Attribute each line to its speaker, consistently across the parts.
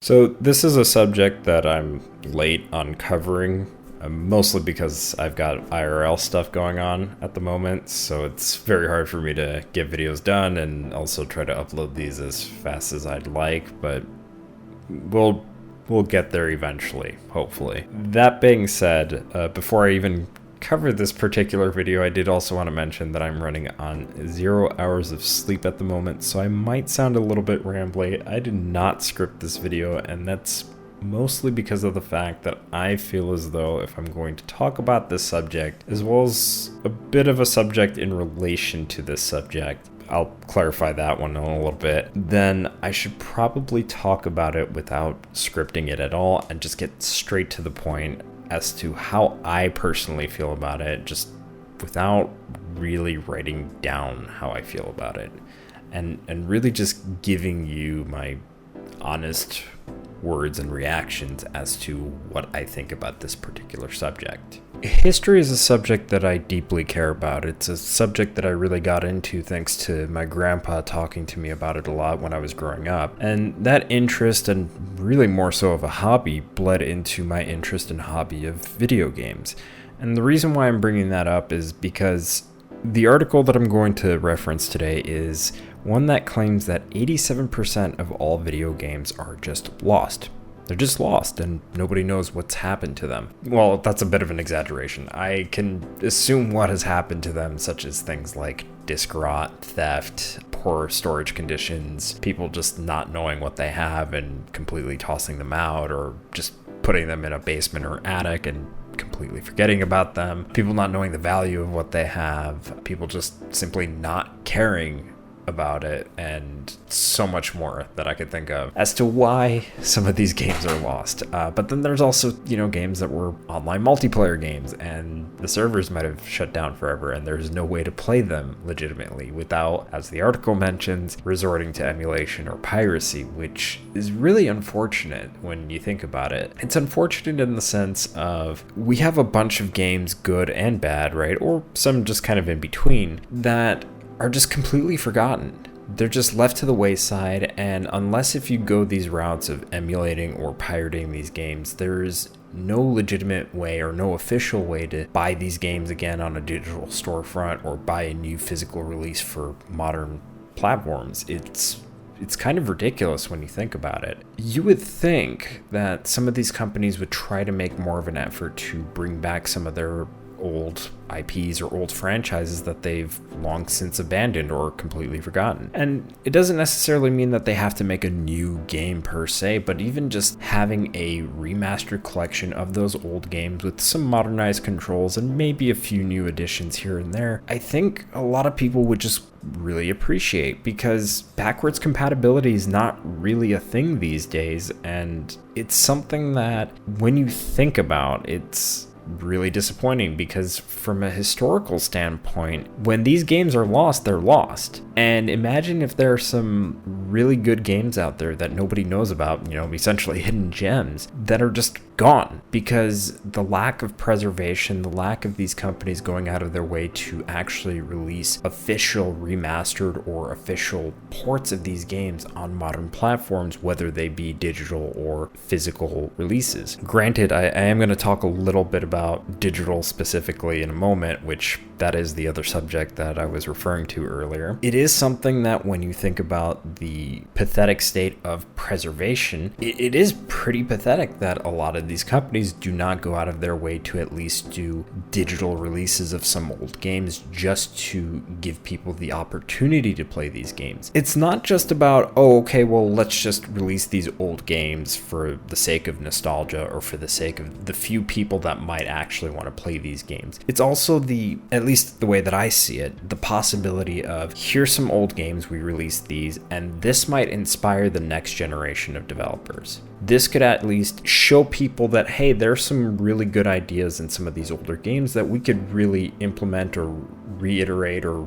Speaker 1: So this is a subject that I'm late on covering, mostly because I've got IRL stuff going on at the moment, so it's very hard for me to get videos done and also try to upload these as fast as I'd like, but we'll get there eventually, hopefully. That being said, before I even cover this particular video, I did also want to mention that I'm running on 0 hours of sleep at the moment, so I might sound a little bit rambly. I did not script this video, and that's mostly because of the fact that I feel as though if I'm going to talk about this subject, as well as a bit of a subject in relation to this subject, I'll clarify that one in a little bit, then I should probably talk about it without scripting it at all and just get straight to the point as to how I personally feel about it, just without really writing down how I feel about it, and really just giving you my honest words and reactions as to what I think about this particular subject. History is a subject that I deeply care about. It's a subject that I really got into thanks to my grandpa talking to me about it a lot when I was growing up. And that interest, and really more so of a hobby, bled into my interest and hobby of video games. And the reason why I'm bringing that up is because the article that I'm going to reference today is one that claims that 87% of all video games are just lost. They're just lost and nobody knows what's happened to them. Well, that's a bit of an exaggeration. I can assume what has happened to them, such as things like disk rot, theft, poor storage conditions, people just not knowing what they have and completely tossing them out, or just putting them in a basement or attic and completely forgetting about them, people not knowing the value of what they have, people just simply not caring about it, and so much more that I could think of as to why some of these games are lost. But then there's also, games that were online multiplayer games and the servers might have shut down forever and there's no way to play them legitimately without, as the article mentions, resorting to emulation or piracy, which is really unfortunate when you think about it. It's unfortunate in the sense of we have a bunch of games, good and bad, right? Or some just kind of in between, that are just completely forgotten. They're just left to the wayside, and unless if you go these routes of emulating or pirating these games, there's no legitimate way or no official way to buy these games again on a digital storefront or buy a new physical release for modern platforms. It's kind of ridiculous when you think about it. You would think that some of these companies would try to make more of an effort to bring back some of their old IPs or old franchises that they've long since abandoned or completely forgotten. And it doesn't necessarily mean that they have to make a new game per se, but even just having a remastered collection of those old games with some modernized controls and maybe a few new additions here and there, I think a lot of people would just really appreciate, because backwards compatibility is not really a thing these days, and it's something that when you think about, it's really disappointing, because from a historical standpoint, when these games are lost, they're lost. And imagine if there are some really good games out there that nobody knows about, essentially hidden gems that are just gone because the lack of preservation, the lack of these companies going out of their way to actually release official remastered or official ports of these games on modern platforms, whether they be digital or physical releases. Granted, I am going to talk a little bit about digital specifically in a moment, which that is the other subject that I was referring to earlier. It is something that when you think about the pathetic state of preservation, it is pretty pathetic that a lot of these companies do not go out of their way to at least do digital releases of some old games just to give people the opportunity to play these games. It's not just about, let's just release these old games for the sake of nostalgia or for the sake of the few people that might actually want to play these games. It's also at least the way that I see it, the possibility of, here's some old games, we released these, and this might inspire the next generation of developers. This could at least show people that, hey, there's some really good ideas in some of these older games that we could really implement or reiterate or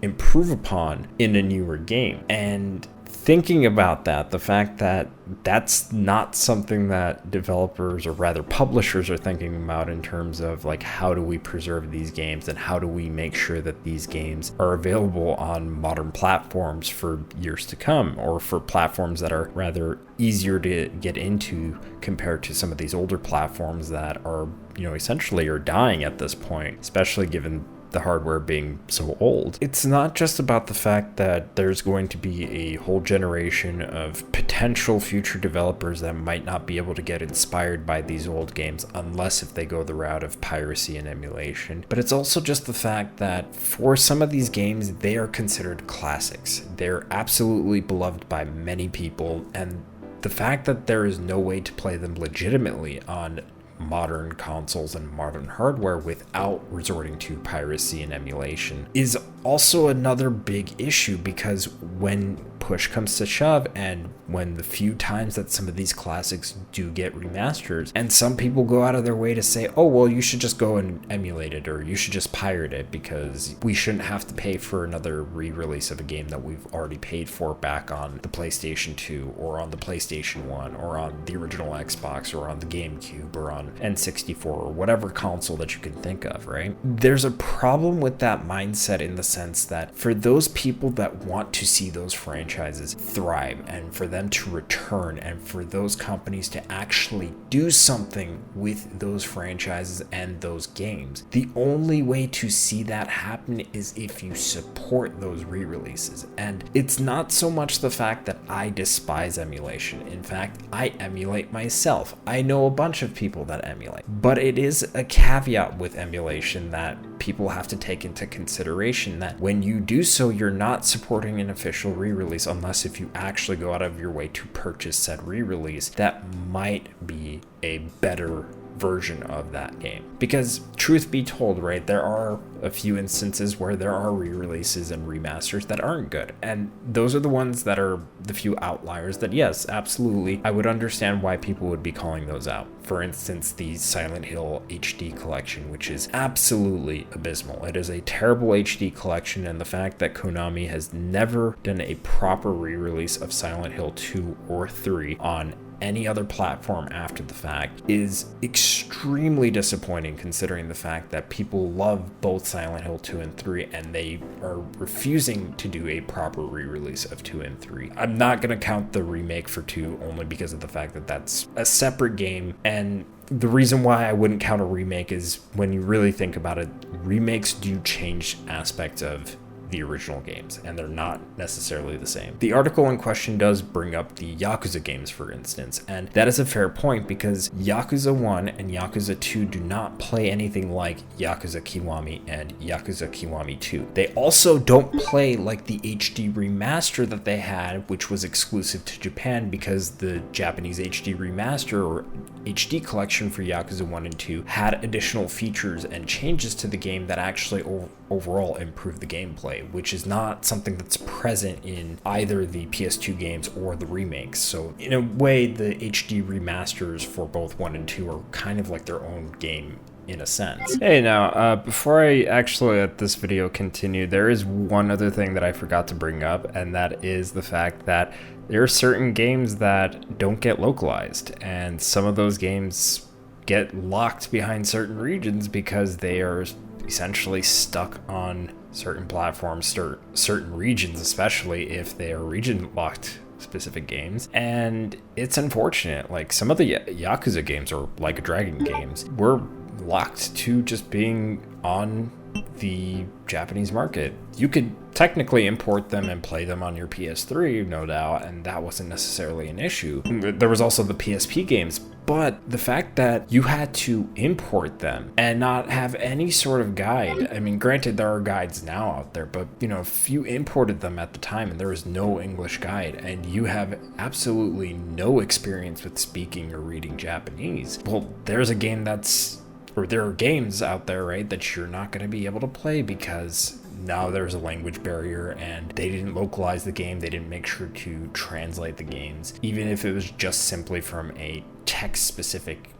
Speaker 1: improve upon in a newer game. And thinking about that, the fact that that's not something that developers, or rather publishers, are thinking about in terms of like, how do we preserve these games and how do we make sure that these games are available on modern platforms for years to come, or for platforms that are rather easier to get into compared to some of these older platforms that are, essentially are dying at this point, especially given the hardware being so old. It's not just about the fact that there's going to be a whole generation of potential future developers that might not be able to get inspired by these old games unless if they go the route of piracy and emulation, but it's also just the fact that for some of these games, they are considered classics. They're absolutely beloved by many people, and the fact that there is no way to play them legitimately on modern consoles and modern hardware without resorting to piracy and emulation is also another big issue, because when push comes to shove, and when the few times that some of these classics do get remasters, and some people go out of their way to say, oh, well, you should just go and emulate it, or you should just pirate it, because we shouldn't have to pay for another re-release of a game that we've already paid for back on the PlayStation 2, or on the PlayStation 1, or on the original Xbox, or on the GameCube, or on N64, or whatever console that you can think of, right? There's a problem with that mindset in the sense that for those people that want to see those franchises thrive, and for them to return, and for those companies to actually do something with those franchises and those games, the only way to see that happen is if you support those re-releases. And it's not so much the fact that I despise emulation. In fact, I emulate myself. I know a bunch of people that emulate, but it is a caveat with emulation that people have to take into consideration, that when you do so, you're not supporting an official re-release unless if you actually go out of your way to purchase said re-release that might be a better version of that game. Because truth be told, right, there are a few instances where there are re-releases and remasters that aren't good, and those are the ones that are the few outliers that, yes, absolutely, I would understand why people would be calling those out. For instance, the Silent Hill HD collection, which is absolutely abysmal. It is a terrible HD collection, and the fact that Konami has never done a proper re-release of Silent Hill 2 or 3 on any other platform after the fact is extremely disappointing, considering the fact that people love both Silent Hill 2 and 3, and they are refusing to do a proper re-release of 2 and 3. I'm not going to count the remake for 2 only because of the fact that that's a separate game, and the reason why I wouldn't count a remake is when you really think about it, remakes do change aspects of the original games, and they're not necessarily the same. The article in question does bring up the Yakuza games, for instance, and that is a fair point, because Yakuza 1 and Yakuza 2 do not play anything like Yakuza Kiwami and Yakuza Kiwami 2. They also don't play like the HD remaster that they had, which was exclusive to Japan, because the Japanese HD remaster or HD collection for Yakuza 1 and 2 had additional features and changes to the game that actually overall improved the gameplay, which is not something that's present in either the PS2 games or the remakes. So in a way, the HD remasters for both 1 and 2 are kind of like their own game in a sense. Hey, now, before I actually let this video continue, there is one other thing that I forgot to bring up, and that is the fact that there are certain games that don't get localized, and some of those games get locked behind certain regions because they are essentially stuck on certain platforms, certain regions, especially if they are region locked specific games. And it's unfortunate. Like, some of the Yakuza games, or Like a Dragon games, were locked to just being on the Japanese market. You could technically import them and play them on your PS3, no doubt, and that wasn't necessarily an issue. There was also the PSP games, but the fact that you had to import them and not have any sort of guide, I mean, granted, there are guides now out there, but, you know, if you imported them at the time and there was no English guide and you have absolutely no experience with speaking or reading Japanese, well, there's a game that's, or there are games out there, right, that you're not going to be able to play because now there's a language barrier and they didn't localize the game. They didn't make sure to translate the games, even if it was just simply from a text specific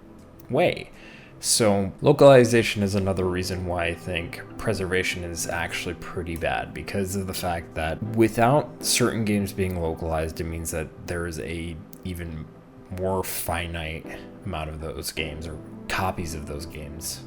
Speaker 1: way. So localization is another reason why I think preservation is actually pretty bad, because of the fact that without certain games being localized, it means that there is a even more finite amount of those games, or copies of those games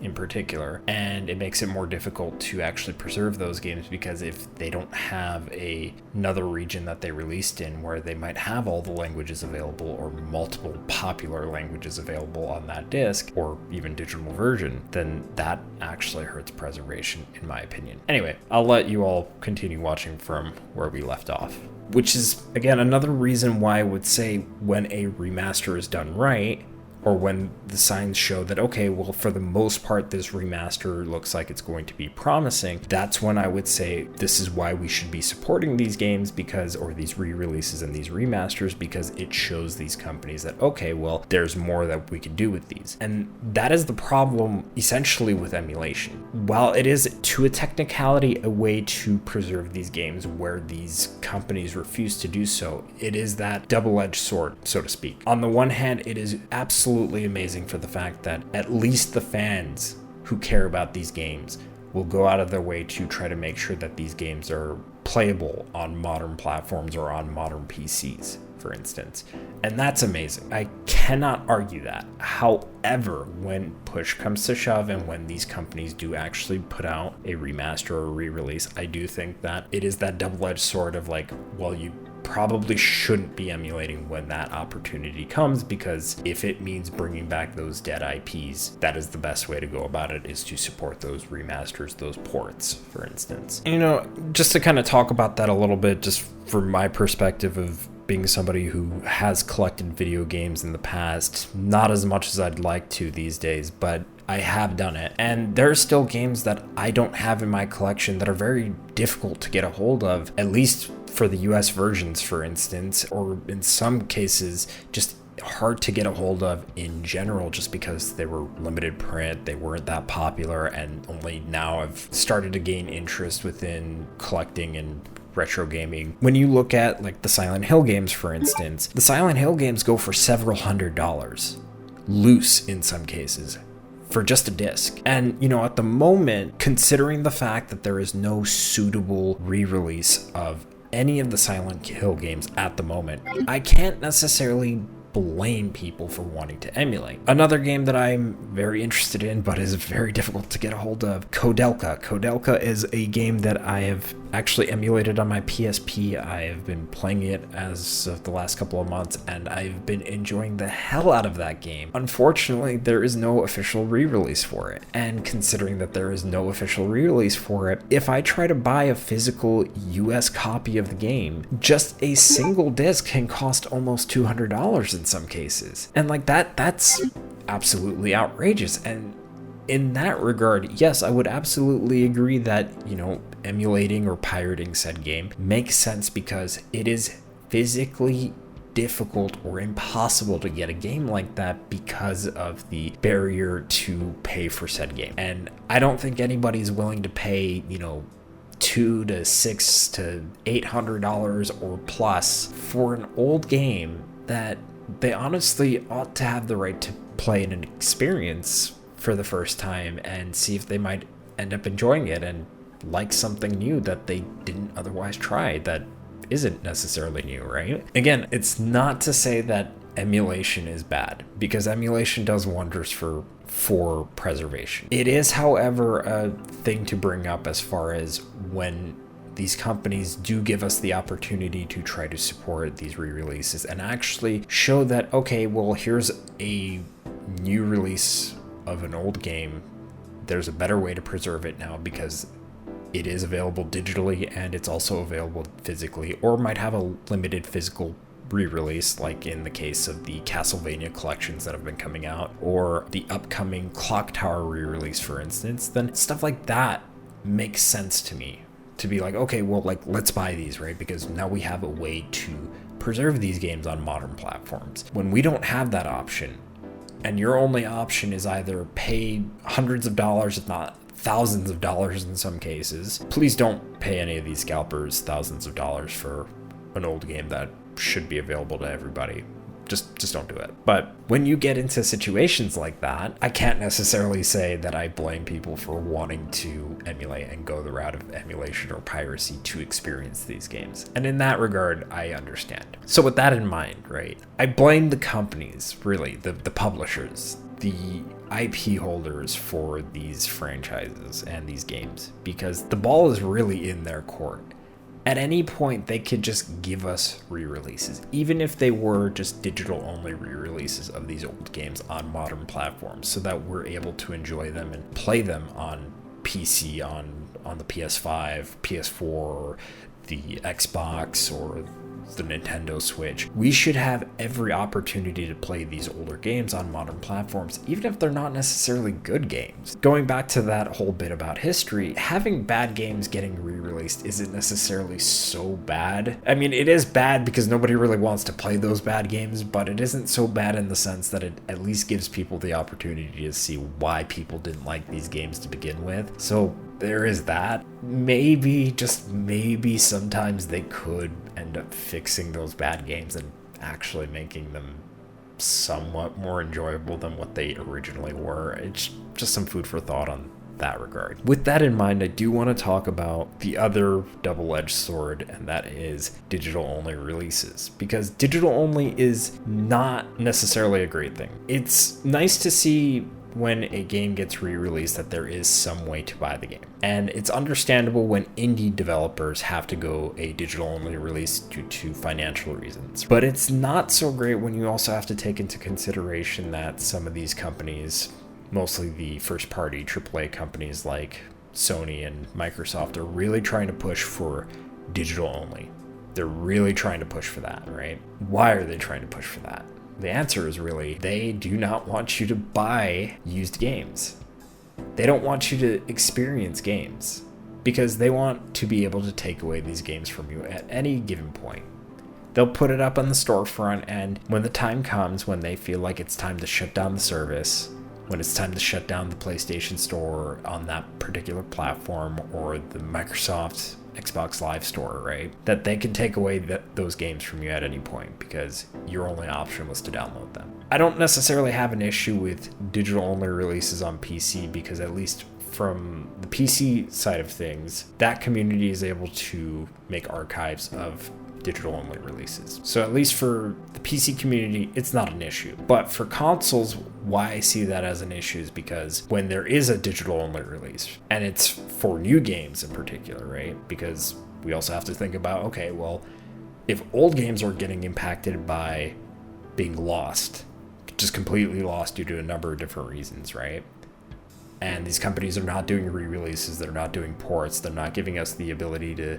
Speaker 1: in particular, and it makes it more difficult to actually preserve those games, because if they don't have another region that they released in where they might have all the languages available or multiple popular languages available on that disc or even digital version, then that actually hurts preservation, in my opinion. Anyway, I'll let you all continue watching from where we left off, which is again another reason why I would say when a remaster is done right, or when the signs show that, okay, well, for the most part, this remaster looks like it's going to be promising, that's when I would say this is why we should be supporting these games, because, or these re-releases and these remasters, because it shows these companies that, okay, well, there's more that we can do with these. And that is the problem essentially with emulation. While it is to a technicality a way to preserve these games where these companies refuse to do so, it is that double-edged sword, so to speak. On the one hand, it is absolutely amazing for the fact that at least the fans who care about these games will go out of their way to try to make sure that these games are playable on modern platforms or on modern PCs, for instance. And that's amazing. I cannot argue that. However, when push comes to shove and when these companies do actually put out a remaster or a re-release, I do think that it is that double-edged sword of like, well, you probably shouldn't be emulating when that opportunity comes, because if it means bringing back those dead IPs, that is the best way to go about it, is to support those remasters, those ports, for instance. You know, just to kind of talk about that a little bit, just from my perspective of being somebody who has collected video games in the past, not as much as I'd like to these days, but I have done it. And there are still games that I don't have in my collection that are very difficult to get a hold of, at least for the US versions, for instance, or in some cases, just hard to get a hold of in general, just because they were limited print, they weren't that popular, and only now I've started to gain interest within collecting and retro gaming. When you look at like the Silent Hill games, for instance, the Silent Hill games go for several $100s, loose in some cases, for just a disc. And you know, at the moment, considering the fact that there is no suitable re-release of any of the Silent Hill games at the moment, I can't necessarily blame people for wanting to emulate. Another game that I'm very interested in but is very difficult to get a hold of, Kodelka. Kodelka is a game that I have actually emulated on my PSP. I have been playing it as of the last couple of months, and I've been enjoying the hell out of that game. Unfortunately, there is no official re-release for it, and considering that there is no official re-release for it, if I try to buy a physical US copy of the game, just a single disc can cost almost $200 in some cases. And like that's absolutely outrageous. And in that regard, yes, I would absolutely agree that, you know, emulating or pirating said game makes sense, because it is physically difficult or impossible to get a game like that because of the barrier to pay for said game. And I don't think anybody's willing to pay, you know, $200 to $600 to $800 or plus for an old game that they honestly ought to have the right to play in an experience for the first time and see if they might end up enjoying it and like something new that they didn't otherwise try that isn't necessarily new, right? Again, it's not to say that emulation is bad, because emulation does wonders for preservation. It is, however, a thing to bring up as far as when these companies do give us the opportunity to try to support these re-releases and actually show that, okay, well, here's a new release of an old game. There's a better way to preserve it now because it is available digitally and it's also available physically, or might have a limited physical re-release, like in the case of the Castlevania collections that have been coming out, or the upcoming Clock Tower re-release, for instance. Then stuff like that makes sense to me, to be like, okay, well, like, let's buy these, right? Because now we have a way to preserve these games on modern platforms. When we don't have that option, and your only option is either pay hundreds of dollars, if not thousands of dollars in some cases, please don't pay any of these scalpers thousands of dollars for an old game that should be available to everybody. Just don't do it. But when you get into situations like that, I can't necessarily say that I blame people for wanting to emulate and go the route of emulation or piracy to experience these games. And in that regard, I understand. So with that in mind, right, I blame the companies, really, the publishers, the IP holders for these franchises and these games, because the ball is really in their court. At any point, they could just give us re-releases, even if they were just digital-only re-releases of these old games on modern platforms, so that we're able to enjoy them and play them on PC, on the PS5, PS4, the Xbox, or the Nintendo Switch. We should have every opportunity to play these older games on modern platforms, even if they're not necessarily good games. Going back to that whole bit about history, having bad games getting re-released isn't necessarily so bad. I mean, it is bad because nobody really wants to play those bad games, but it isn't so bad in the sense that it at least gives people the opportunity to see why people didn't like these games to begin with. So there is that. Maybe, just maybe, sometimes they could end up fixing those bad games and actually making them somewhat more enjoyable than what they originally were. It's just some food for thought on that regard. With that in mind, I do want to talk about the other double-edged sword, and that is digital-only releases, because digital-only is not necessarily a great thing. It's nice to see when a game gets re-released that there is some way to buy the game. And it's understandable when indie developers have to go a digital-only release due to financial reasons. But it's not so great when you also have to take into consideration that some of these companies, mostly the first-party AAA companies like Sony and Microsoft, are really trying to push for digital-only. They're really trying to push for that, right? Why are they trying to push for that? The answer is really, they do not want you to buy used games. They don't want you to experience games because they want to be able to take away these games from you at any given point. They'll put it up on the storefront, and when the time comes, when they feel like it's time to shut down the service, when it's time to shut down the PlayStation Store on that particular platform, or the Microsoft Xbox Live Store, right? That they can take away those games from you at any point because your only option was to download them. I don't necessarily have an issue with digital-only releases on PC because, at least from the PC side of things, that community is able to make archives of digital-only releases. So at least for the PC community, it's not an issue. But for consoles, why I see that as an issue is because when there is a digital-only release, and it's for new games in particular, right? Because we also have to think about, okay, well, if old games are getting impacted by being lost, just completely lost due to a number of different reasons, right? And these companies are not doing re-releases, they're not doing ports, they're not giving us the ability to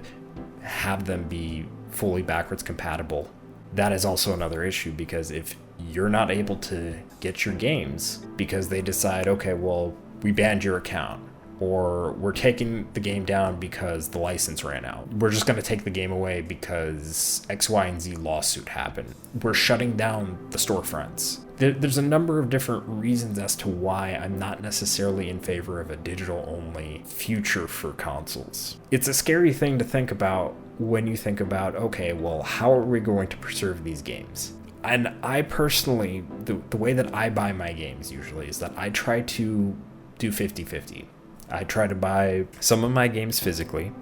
Speaker 1: have them be fully backwards compatible. That is also another issue, because if you're not able to get your games because they decide, okay, well, we banned your account, or we're taking the game down because the license ran out, we're just going to take the game away because X, Y, and Z lawsuit happened, we're shutting down the storefronts. There's a number of different reasons as to why I'm not necessarily in favor of a digital-only future for consoles. It's a scary thing to think about when you think about, okay, well, how are we going to preserve these games? And I personally, the way that I buy my games usually is that I try to do 50-50. I try to buy some of my games physically,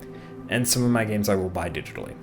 Speaker 1: and some of my games I will buy digitally.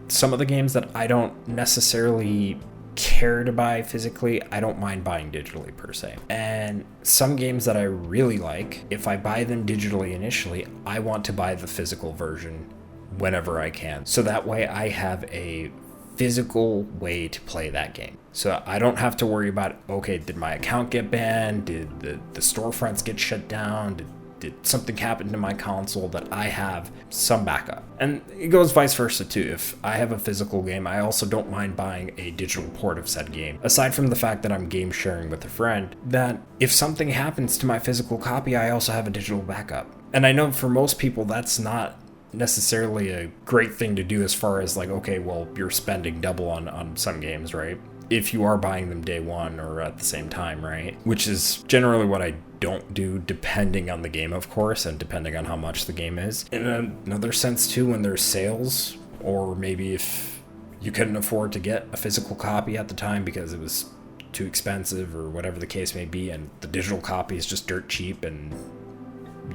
Speaker 1: Some of the games that I don't necessarily care to buy physically, I don't mind buying digitally per se. And some games that I really like, if I buy them digitally initially, I want to buy the physical version whenever I can. So that way I have a physical way to play that game. So I don't have to worry about, okay, did my account get banned? Did the storefronts get shut down? Did something happen to my console? That I have some backup. And it goes vice versa too. If I have a physical game, I also don't mind buying a digital port of said game. Aside from the fact that I'm game sharing with a friend, that if something happens to my physical copy, I also have a digital backup. And I know for most people that's not necessarily a great thing to do, as far as like, okay, well, you're spending double on some games, right? If you are buying them day one or at the same time, right? Which is generally what I don't do, depending on the game, of course, and depending on how much the game is. In another sense too, when there's sales, or maybe if you couldn't afford to get a physical copy at the time because it was too expensive or whatever the case may be, and the digital copy is just dirt cheap, and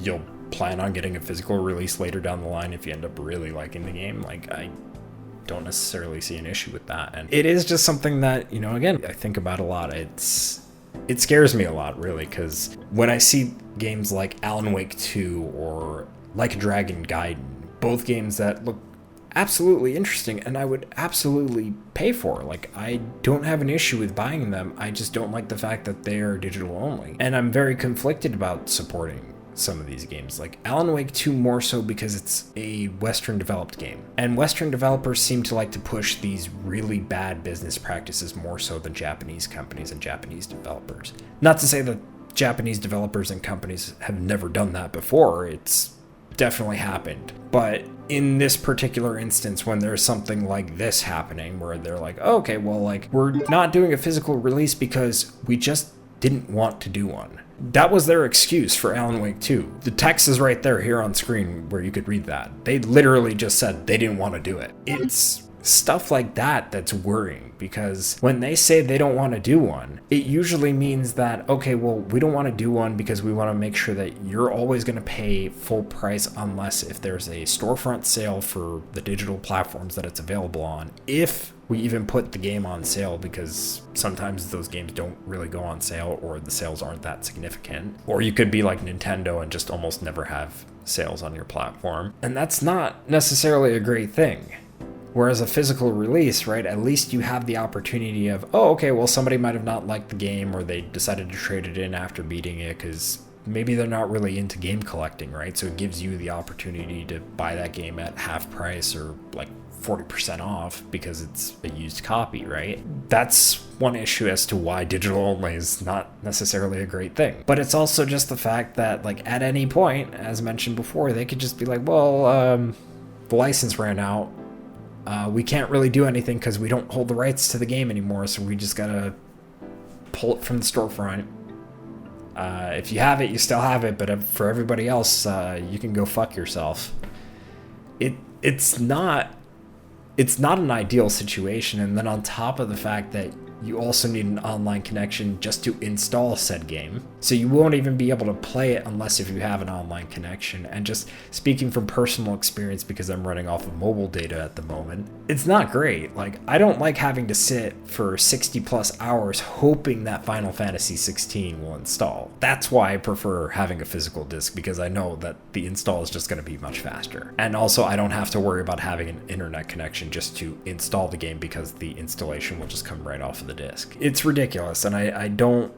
Speaker 1: you'll plan on getting a physical release later down the line if you end up really liking the game. Like, I don't necessarily see an issue with that. And it is just something that, again, I think about a lot. It scares me a lot, really, because when I see games like Alan Wake 2 or Like a Dragon Gaiden, both games that look absolutely interesting and I would absolutely pay for. Like, I don't have an issue with buying them. I just don't like the fact that they are digital only. And I'm very conflicted about supporting some of these games. Like Alan Wake 2 more so because it's a Western developed game. And Western developers seem to like to push these really bad business practices more so than Japanese companies and Japanese developers. Not to say that Japanese developers and companies have never done that before. It's definitely happened. But in this particular instance, when there's something like this happening where they're like, oh, okay, well, like, we're not doing a physical release because we just didn't want to do one. That was their excuse for Alan Wake 2. The text is right there here on screen where you could read that. They literally just said they didn't want to do it. It's stuff like that that's worrying, because when they say they don't want to do one, it usually means that, okay, well, we don't want to do one because we want to make sure that you're always going to pay full price unless if there's a storefront sale for the digital platforms that it's available on. If we even put the game on sale, because sometimes those games don't really go on sale or the sales aren't that significant. Or you could be like Nintendo and just almost never have sales on your platform. And that's not necessarily a great thing. Whereas a physical release, right, at least you have the opportunity of, oh, okay, well, somebody might have not liked the game or they decided to trade it in after beating it because maybe they're not really into game collecting, right? So it gives you the opportunity to buy that game at half price or like 40% off because it's a used copy, right? That's one issue as to why digital only is not necessarily a great thing. But it's also just the fact that, like, at any point, as mentioned before, they could just be like, well, the license ran out. We can't really do anything because we don't hold the rights to the game anymore, so we just gotta pull it from the storefront. If you have it, you still have it, but for everybody else, you can go fuck yourself. It's not an ideal situation, and then on top of the fact that you also need an online connection just to install said game. So you won't even be able to play it unless if you have an online connection. And just speaking from personal experience, because I'm running off of mobile data at the moment, it's not great. Like, I don't like having to sit for 60 plus hours hoping that Final Fantasy 16 will install. That's why I prefer having a physical disc, because I know that the install is just going to be much faster. And also I don't have to worry about having an internet connection just to install the game, because the installation will just come right off of the disc. It's ridiculous, and I don't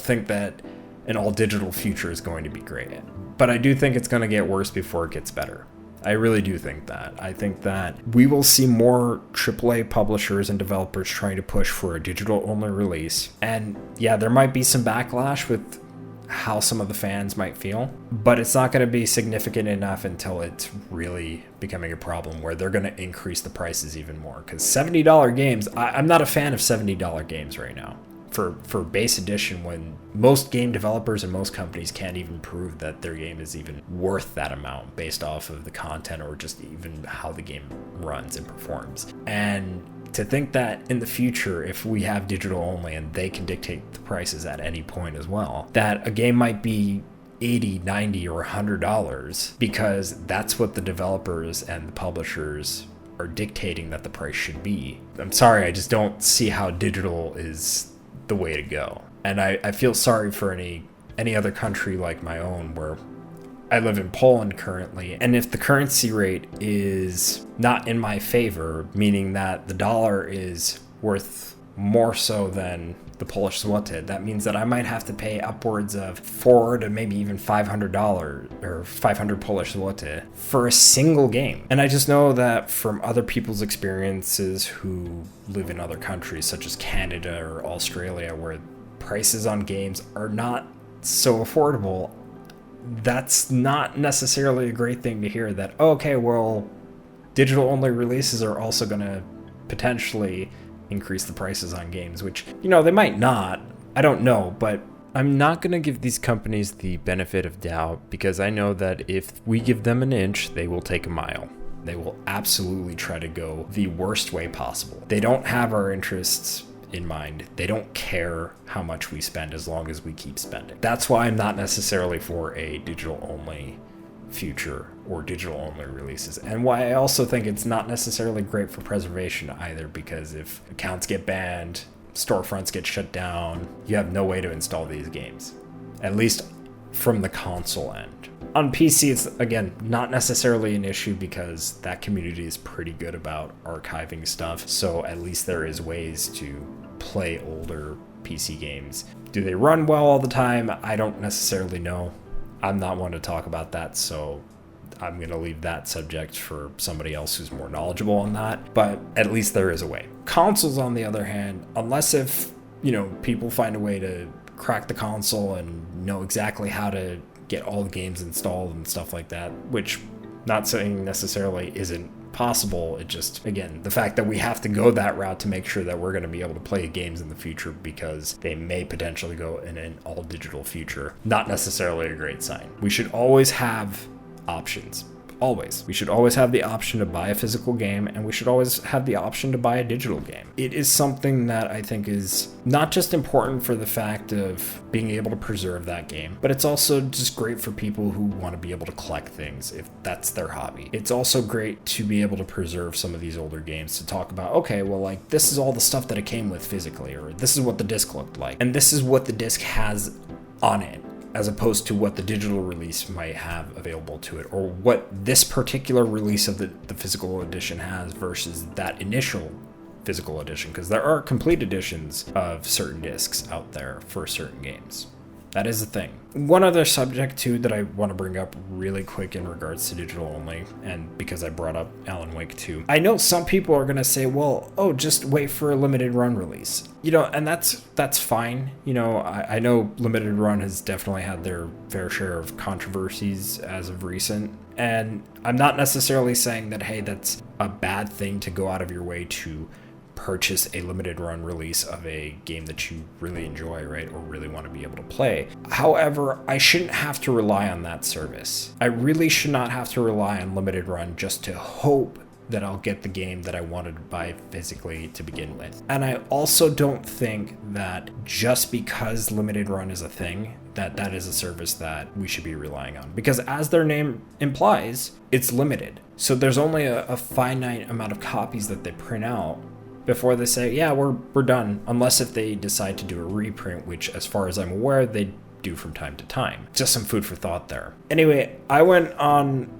Speaker 1: think that an all digital future is going to be great. But I do think it's going to get worse before it gets better. I really do think that. I think that we will see more AAA publishers and developers trying to push for a digital only release. And yeah, there might be some backlash with how some of the fans might feel, but it's not going to be significant enough until it's really becoming a problem where they're going to increase the prices even more. Because $70 games, I'm not a fan of $70 games right now for base edition, when most game developers and most companies can't even prove that their game is even worth that amount based off of the content or just even how the game runs and performs. And to think that in the future, if we have digital only and they can dictate the prices at any point as well, that a game might be $80, $90, or $100 because that's what the developers and the publishers are dictating that the price should be. I'm sorry, I just don't see how digital is the way to go. And I feel sorry for any other country like my own, where I live in Poland currently, and if the currency rate is not in my favor, meaning that the dollar is worth more so than the Polish zloty, that means that I might have to pay upwards of $400 to maybe even $500 or 500 Polish zloty for a single game. And I just know that from other people's experiences who live in other countries such as Canada or Australia, where prices on games are not so affordable, that's not necessarily a great thing to hear, that, okay, well, digital only releases are also going to potentially increase the prices on games, which, they might not. I don't know, but I'm not going to give these companies the benefit of doubt, because I know that if we give them an inch, they will take a mile. They will absolutely try to go the worst way possible. They don't have our interests in mind. They don't care how much we spend as long as we keep spending. That's why I'm not necessarily for a digital only future or digital only releases, and why I also think it's not necessarily great for preservation either, because if accounts get banned, storefronts get shut down, you have no way to install these games, at least from the console end. On PC, it's, again, not necessarily an issue because that community is pretty good about archiving stuff, so at least there is ways to play older PC games. Do they run well all the time? I don't necessarily know. I'm not one to talk about that, so I'm going to leave that subject for somebody else who's more knowledgeable on that, but at least there is a way. Consoles, on the other hand, unless if, people find a way to crack the console and know exactly how to get all the games installed and stuff like that, which not saying necessarily isn't possible. It just, again, the fact that we have to go that route to make sure that we're going to be able to play games in the future because they may potentially go in an all digital future, not necessarily a great sign. We should always have options. Always. We should always have the option to buy a physical game, and we should always have the option to buy a digital game. It is something that I think is not just important for the fact of being able to preserve that game, but it's also just great for people who want to be able to collect things if that's their hobby. It's also great to be able to preserve some of these older games, to talk about, okay, well, like, this is all the stuff that it came with physically, or this is what the disc looked like, and this is what the disc has on it, as opposed to what the digital release might have available to it, or what this particular release of the physical edition has versus that initial physical edition, because there are complete editions of certain discs out there for certain games. That is a thing. One other subject too that I want to bring up really quick in regards to digital only, and because I brought up Alan Wake 2, I know some people are going to say, well, just wait for a limited run release. And that's fine. I know limited run has definitely had their fair share of controversies as of recent, and I'm not necessarily saying that, hey, that's a bad thing to go out of your way to purchase a limited run release of a game that you really enjoy, right, or really want to be able to play. However, I shouldn't have to rely on that service. I really should not have to rely on limited run just to hope that I'll get the game that I wanted to buy physically to begin with. And I also don't think that just because limited run is a thing, that is a service that we should be relying on. Because as their name implies, it's limited. So there's only a finite amount of copies that they print out before they say, yeah, we're done, unless if they decide to do a reprint, which as far as I'm aware, they do from time to time. Just some food for thought there. Anyway, I went on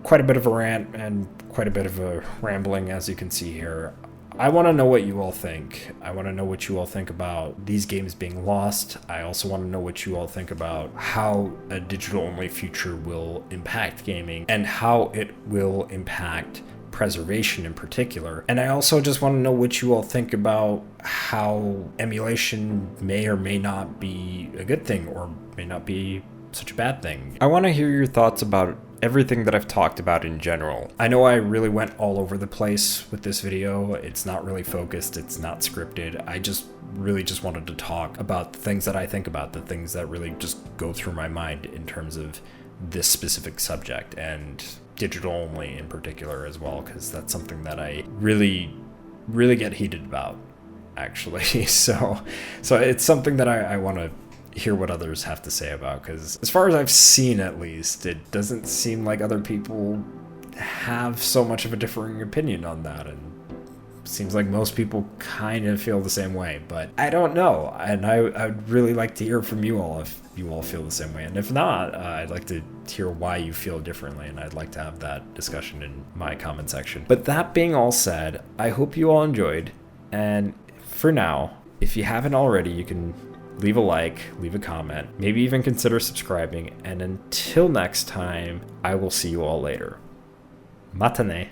Speaker 1: quite a bit of a rant and quite a bit of a rambling, as you can see here. I want to know what you all think. I want to know what you all think about these games being lost. I also want to know what you all think about how a digital-only future will impact gaming and how it will impact preservation in particular. And I also just want to know what you all think about how emulation may or may not be a good thing or may not be such a bad thing. I want to hear your thoughts about everything that I've talked about in general. I know I really went all over the place with this video. It's not really focused, it's not scripted. I just wanted to talk about the things that I think about, the things that really just go through my mind in terms of this specific subject, and digital only in particular as well, because that's something that I really get heated about, actually. So it's something that I want to hear what others have to say about, because as far as I've seen, at least, it doesn't seem like other people have so much of a differing opinion on that, and seems like most people kind of feel the same way, but I don't know, and I'd really like to hear from you all if you all feel the same way, and if not, I'd like to hear why you feel differently, and I'd like to have that discussion in my comment section. But that being all said, I hope you all enjoyed, and for now, if you haven't already, you can leave a like, leave a comment, maybe even consider subscribing, and until next time, I will see you all later. Matane.